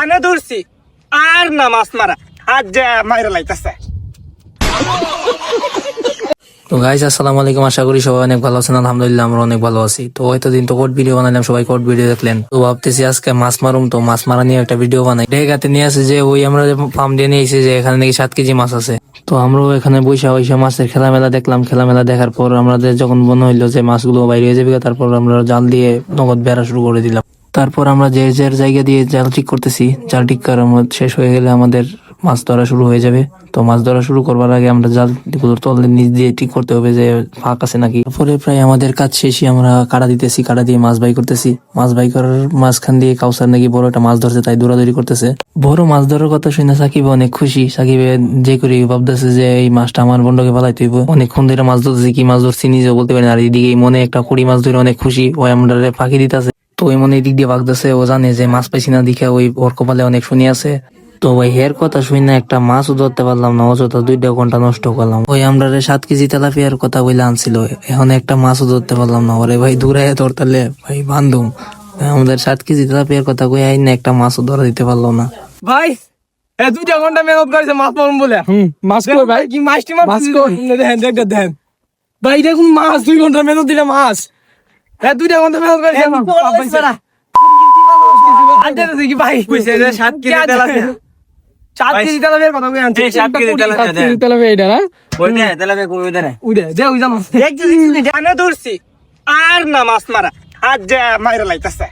আনে ধরছি আর না মাছ মারা আজ যা মাইরা লাইতাছে। তো গাইস আসসালামু আলাইকুম, আশা করি সবাই অনেক ভালো আছেন। আলহামদুলিল্লাহ আমরা অনেক ভালো আছি। তো হয়তো দিন তো কোড ভিডিও বানাইলাম, সবাই কোড ভিডিও দেখলেন। তো ভাবতেছি আজকে মাছ মারুম, তো মাছ মারা নিয়ে একটা ভিডিও বানাই। ঢেকাতে নিয়ে আসে যে ওই আমরা ফার্ম দিয়ে নিয়ে এসে যে এখানে নাকি 7 কেজি মাছ আছে। তো আমরাও এখানে বৈশা মাছের খেলামেলা দেখলাম। খেলামেলা দেখার পর আমাদের যখন মনে হইলো যে মাছগুলো বাইরে হয়ে যাবে, তারপর আমরা জাল দিয়ে নগদ বেড়া শুরু করে দিলাম। তারপর আমরা যে যার জায়গা দিয়ে জাল ঠিক করতেছি। জাল ঠিক করার শেষ হয়ে গেলে আমাদের মাছ ধরা শুরু হয়ে যাবে। তো মাছ ধরা শুরু করবার আগে আমরা জাল তলের নিচ দিয়ে ঠিক করতে হবে যে ফাঁক আছে নাকি। তারপরে প্রায় আমাদের কাজ শেষই আমরা কাড়া দিতেছি, কাড়া দিয়ে মাছ বাই করতেছি। মাছ বাই করার মাঝখান দিয়ে কাউসার নাকি বড় একটা মাছ ধরছে, তাই দৌড়াদৌড়ি করতেছে। বড় মাছ ধরার কথা শুনে সাকিব অনেক খুশি। সাকিবে যে করে ভাবতেছে যে এই মাছটা আমার বন্ডকে ফেলাইতে হইব। অনেকক্ষণ ধরে মাছ ধরতেছি, কি মাছ ধরছি নিজেও বলতে পারি না। আর এদিকে মনে একটা কুড়ি মাছ ধরে অনেক খুশি, ওই আমরা ফাঁকি দিতেছে। তো ওই মনে এদিক দিয়ে ভাগতেছে, ও জানে যে মাছ পাইছি না দেখে ওই ওর কপালে অনেক শুনি আছে। তো ভাই হের কথা শুই না একটা মাছও ধরতে পারলাম না, অযথা 2 ঘন্টা নষ্ট করলাম। ওই আমরা 7 কেজি তেলাপিয়ার কথা বলে আনছিল, এখন একটা মাছও ধরতে পারলাম না। ওরে ভাই দূরে ধরতালে ভাই বান্ধব আমাদের 7 কেজি তেলাপিয়ার কথা কই আইন না, একটা মাছও ধরা দিতে পারলো না। ভাই 2 ঘন্টা মেহনত করেছে মাছ মারুম বলে। মাছ কই ভাই? কি মাছটি মাছ কই? দেখেন দেখেন ভাই দেখুন মাছ 2 ঘন্টা মেহনত দিলে মাছ 2 ঘন্টা মেহনত করেছে কি ভাই 7 কেজি তেলাপিয়া। 7 কেজি তেলাপিয়ার কথা কই আনছে। 7 কেজি তেলাপিয়া। তেলাপিয়া এটা না ওইটা তেলাপিয়া কই ওইটা না। উড়ে দে ওই জানো এক কেজি আনে ধরছি আর না মাছ মারা আজ যা মাইরা লাইতাছে।